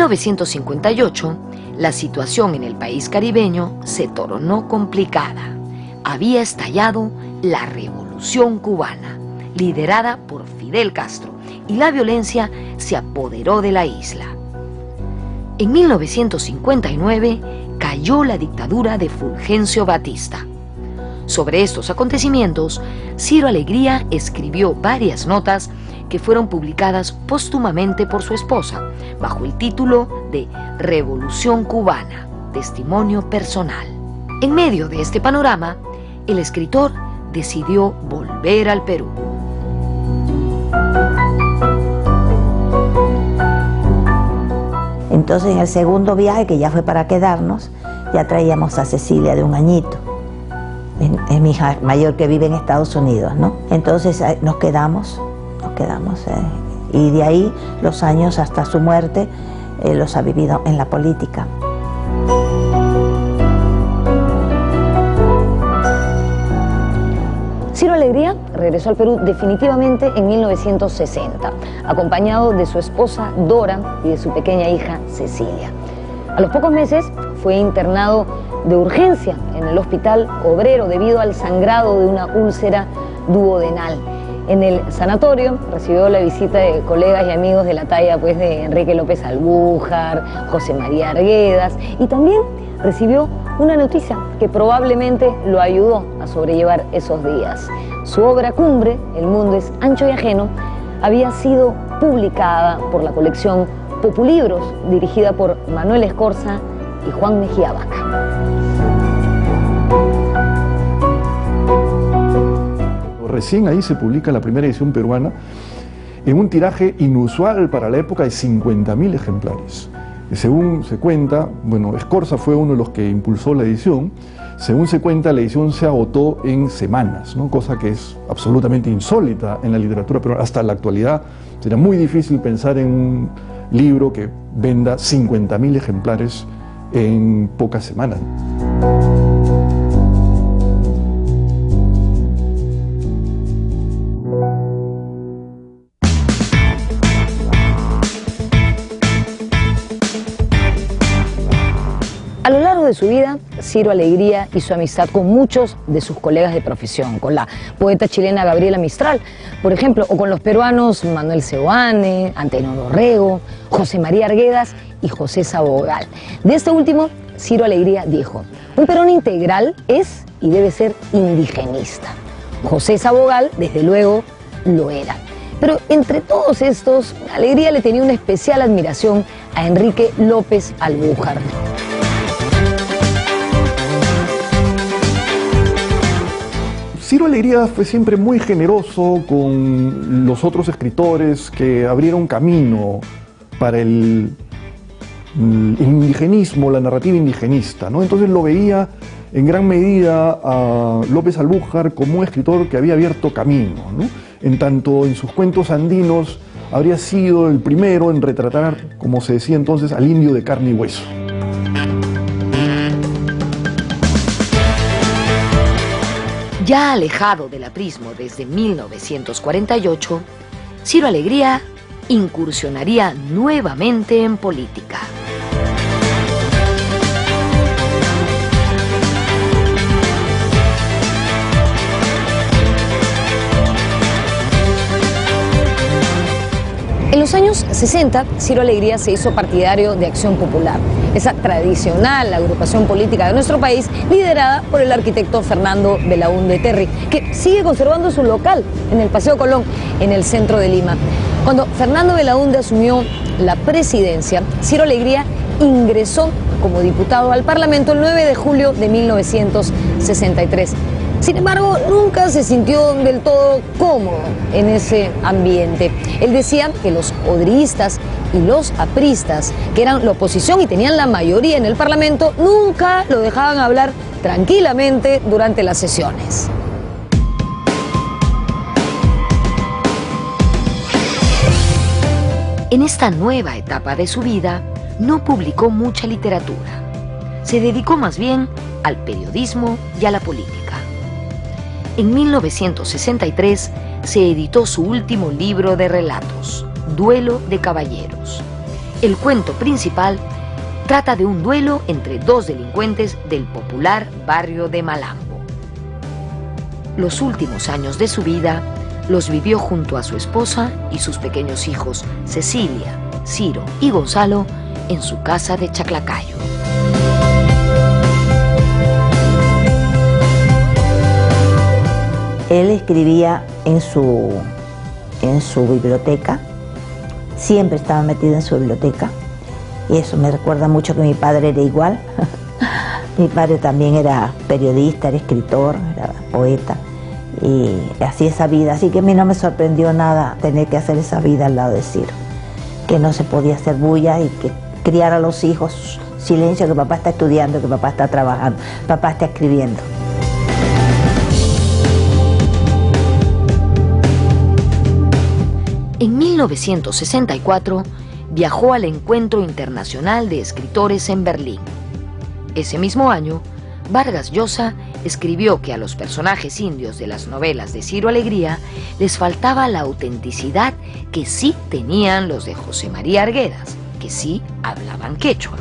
1958, la situación en el país caribeño se tornó complicada. Había estallado la Revolución Cubana, liderada por Fidel Castro, y la violencia se apoderó de la isla. En 1959 cayó la dictadura de Fulgencio Batista. Sobre estos acontecimientos, Ciro Alegría escribió varias notas que fueron publicadas póstumamente por su esposa, bajo el título de Revolución Cubana, testimonio personal. En medio de este panorama, el escritor decidió volver al Perú. Entonces, en el segundo viaje, que ya fue para quedarnos, ya traíamos a Cecilia de 1 añito. Es mi hija mayor que vive en Estados Unidos, ¿no? Entonces nos quedamos, y de ahí los años hasta su muerte los ha vivido en la política. Ciro Alegría regresó al Perú definitivamente en 1960, acompañado de su esposa Dora y de su pequeña hija Cecilia. A los pocos meses fue internado de urgencia en el Hospital Obrero debido al sangrado de una úlcera duodenal. En el sanatorio recibió la visita de colegas y amigos de la talla de Enrique López Albújar, José María Arguedas, y también recibió una noticia que probablemente lo ayudó a sobrellevar esos días. Su obra cumbre, El mundo es ancho y ajeno, había sido publicada por la colección Populibros, dirigida por Manuel Escorza y Juan Mejía Vaca. Recién ahí se publica la primera edición peruana en un tiraje inusual para la época de 50.000 ejemplares. Según se cuenta, Escorza fue uno de los que impulsó la edición. Según se cuenta, la edición se agotó en semanas, ¿no? Cosa que es absolutamente insólita en la literatura peruana. Hasta la actualidad sería muy difícil pensar en un libro que venda 50.000 ejemplares en pocas semanas. A lo largo de su vida, Ciro Alegría hizo amistad con muchos de sus colegas de profesión, con la poeta chilena Gabriela Mistral, por ejemplo, o con los peruanos Manuel Seoane, Antenor Orrego, José María Arguedas y José Sabogal. De este último, Ciro Alegría dijo: un peruano integral es y debe ser indigenista. José Sabogal, desde luego, lo era. Pero entre todos estos, Alegría le tenía una especial admiración a Enrique López Albújar. Ciro Alegría fue siempre muy generoso con los otros escritores que abrieron camino para el indigenismo, la narrativa indigenista, ¿no? Entonces lo veía en gran medida a López Albújar como un escritor que había abierto camino, ¿no? En tanto en sus cuentos andinos habría sido el primero en retratar, como se decía entonces, al indio de carne y hueso. Ya alejado del aprismo desde 1948, Ciro Alegría incursionaría nuevamente en política. En los años 60, Ciro Alegría se hizo partidario de Acción Popular, esa tradicional agrupación política de nuestro país, liderada por el arquitecto Fernando Belaúnde Terry, que sigue conservando su local en el Paseo Colón, en el centro de Lima. Cuando Fernando Belaúnde asumió la presidencia, Ciro Alegría ingresó como diputado al Parlamento el 9 de julio de 1963. Sin embargo, nunca se sintió del todo cómodo en ese ambiente. Él decía que los odristas y los apristas, que eran la oposición y tenían la mayoría en el Parlamento, nunca lo dejaban hablar tranquilamente durante las sesiones. En esta nueva etapa de su vida, no publicó mucha literatura. Se dedicó más bien al periodismo y a la política. En 1963 se editó su último libro de relatos, Duelo de Caballeros. El cuento principal trata de un duelo entre dos delincuentes del popular barrio de Malambo. Los últimos años de su vida los vivió junto a su esposa y sus pequeños hijos Cecilia, Ciro y Gonzalo en su casa de Chaclacayo. Él escribía en su biblioteca, siempre estaba metido en su biblioteca, y eso me recuerda mucho que mi padre era igual. Mi padre también era periodista, era escritor, era poeta, y hacía esa vida, así que a mí no me sorprendió nada tener que hacer esa vida al lado de Ciro, que no se podía hacer bulla y que criar a los hijos, silencio, que papá está estudiando, que papá está trabajando, papá está escribiendo. En 1964 viajó al Encuentro Internacional de Escritores en Berlín. Ese mismo año, Vargas Llosa escribió que a los personajes indios de las novelas de Ciro Alegría les faltaba la autenticidad que sí tenían los de José María Arguedas, que sí hablaban quechua.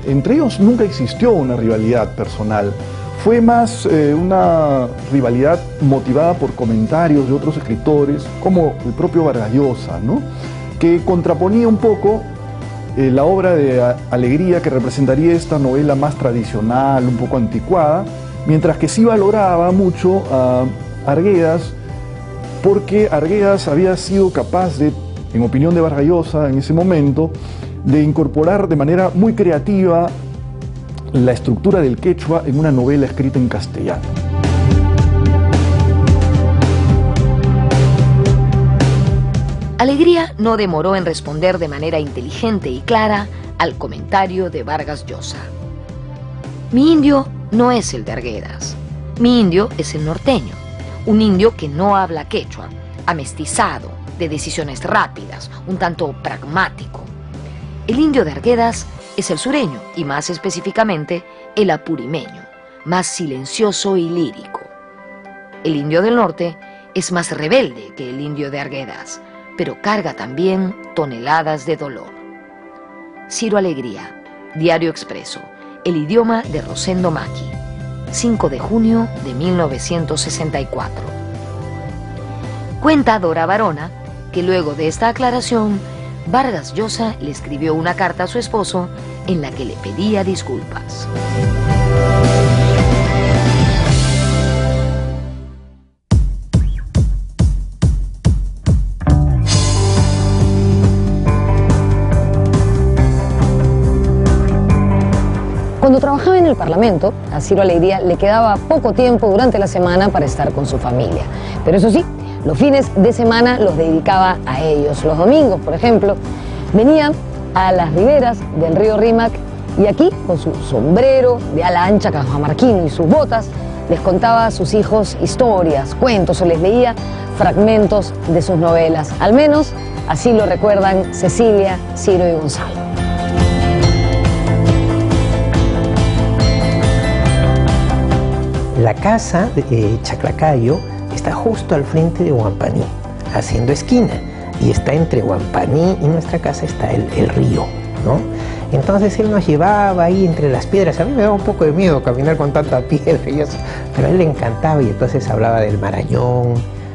Entre ellos nunca existió una rivalidad personal. Fue más una rivalidad motivada por comentarios de otros escritores, como el propio Vargas Llosa, ¿no?, que contraponía un poco la obra de Alegría, que representaría esta novela más tradicional, un poco anticuada, mientras que sí valoraba mucho a Arguedas, porque Arguedas había sido capaz de, en opinión de Vargas Llosa en ese momento, de incorporar de manera muy creativa la estructura del quechua en una novela escrita en castellano. Alegría no demoró en responder de manera inteligente y clara al comentario de Vargas Llosa. Mi indio no es el de Arguedas. Mi indio es el norteño, un indio que no habla quechua, amestizado, de decisiones rápidas, un tanto pragmático. El indio de Arguedas es el sureño, y más específicamente el apurimeño, más silencioso y lírico. El indio del norte es más rebelde que el indio de Arguedas, pero carga también toneladas de dolor. Ciro Alegría, Diario Expreso, el idioma de Rosendo Maki, 5 de junio de 1964. Cuenta Dora Varona que luego de esta aclaración, Vargas Llosa le escribió una carta a su esposo en la que le pedía disculpas. Cuando trabajaba en el Parlamento, a Ciro Alegría le quedaba poco tiempo durante la semana para estar con su familia. Pero eso sí, los fines de semana los dedicaba a ellos. Los domingos, por ejemplo, venía a las riberas del río Rímac y aquí, con su sombrero de ala ancha cajamarquino y sus botas, les contaba a sus hijos historias, cuentos o les leía fragmentos de sus novelas. Al menos así lo recuerdan Cecilia, Ciro y Gonzalo. La casa de Chaclacayo está justo al frente de Huampaní, haciendo esquina, y está entre Huampaní y nuestra casa está el río, ¿no? Entonces él nos llevaba ahí entre las piedras. A mí me daba un poco de miedo caminar con tanta piedra y eso, pero a él le encantaba, y entonces hablaba del Marañón,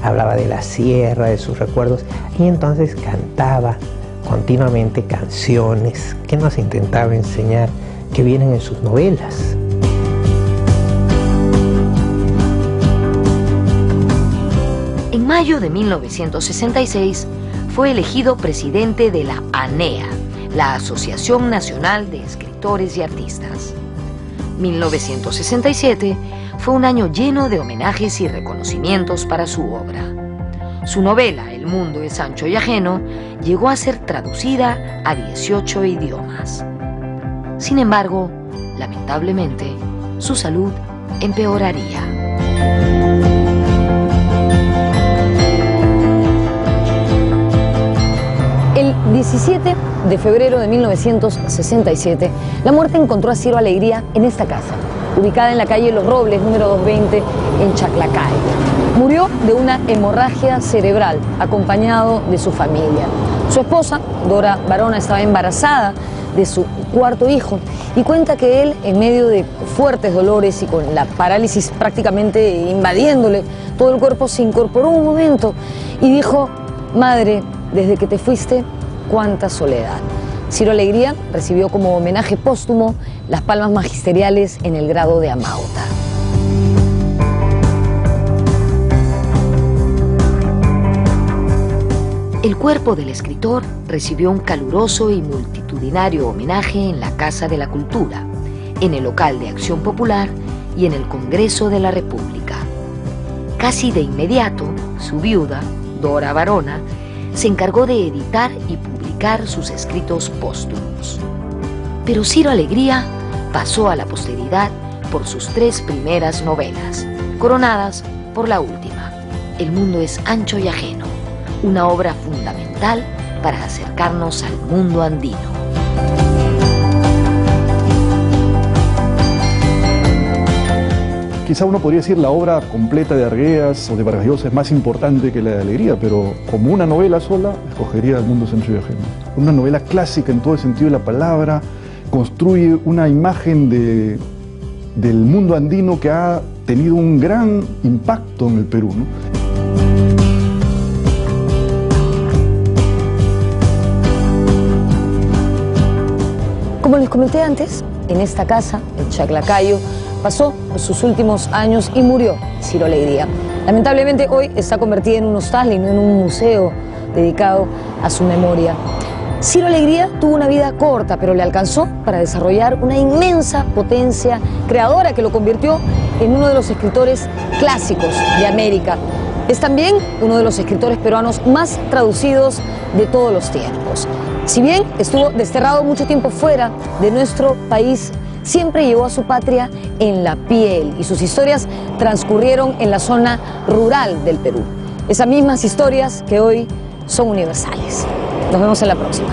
hablaba de la sierra, de sus recuerdos, y entonces cantaba continuamente canciones que nos intentaba enseñar, que vienen en sus novelas. En mayo de 1966 fue elegido presidente de la ANEA, la Asociación Nacional de Escritores y Artistas. 1967 fue un año lleno de homenajes y reconocimientos para su obra. Su novela El mundo es ancho y ajeno llegó a ser traducida a 18 idiomas. Sin embargo, lamentablemente, su salud empeoraría. El 17 de febrero de 1967, la muerte encontró a Ciro Alegría en esta casa, ubicada en la calle Los Robles, número 220, en Chaclacayo. Murió de una hemorragia cerebral, acompañado de su familia. Su esposa, Dora Barona, estaba embarazada de su cuarto hijo y cuenta que él, en medio de fuertes dolores y con la parálisis prácticamente invadiéndole todo el cuerpo, se incorporó un momento y dijo: madre, desde que te fuiste, cuánta soledad. Ciro Alegría recibió como homenaje póstumo las palmas magisteriales en el grado de amauta. El cuerpo del escritor recibió un caluroso y multitudinario homenaje en la Casa de la Cultura, en el local de Acción Popular y en el Congreso de la República. Casi de inmediato, su viuda, Dora Barona, se encargó de editar y publicar sus escritos póstumos. Pero Ciro Alegría pasó a la posteridad por sus 3 primeras novelas, coronadas por la última, El mundo es ancho y ajeno, una obra fundamental para acercarnos al mundo andino. Quizá uno podría decir la obra completa de Arguedas o de Vargas Llosa es más importante que la de Alegría, pero como una novela sola, escogería El mundo es ancho y ajeno. Una novela clásica en todo el sentido de la palabra, construye una imagen del mundo andino que ha tenido un gran impacto en el Perú, ¿no? Como les comenté antes, en esta casa, en Chaclacayo, pasó sus últimos años y murió Ciro Alegría. Lamentablemente hoy está convertida en un hostal y no en un museo dedicado a su memoria. Ciro Alegría tuvo una vida corta, pero le alcanzó para desarrollar una inmensa potencia creadora que lo convirtió en uno de los escritores clásicos de América. Es también uno de los escritores peruanos más traducidos de todos los tiempos. Si bien estuvo desterrado mucho tiempo fuera de nuestro país, siempre llevó a su patria en la piel y sus historias transcurrieron en la zona rural del Perú. Esas mismas historias que hoy son universales. Nos vemos en la próxima.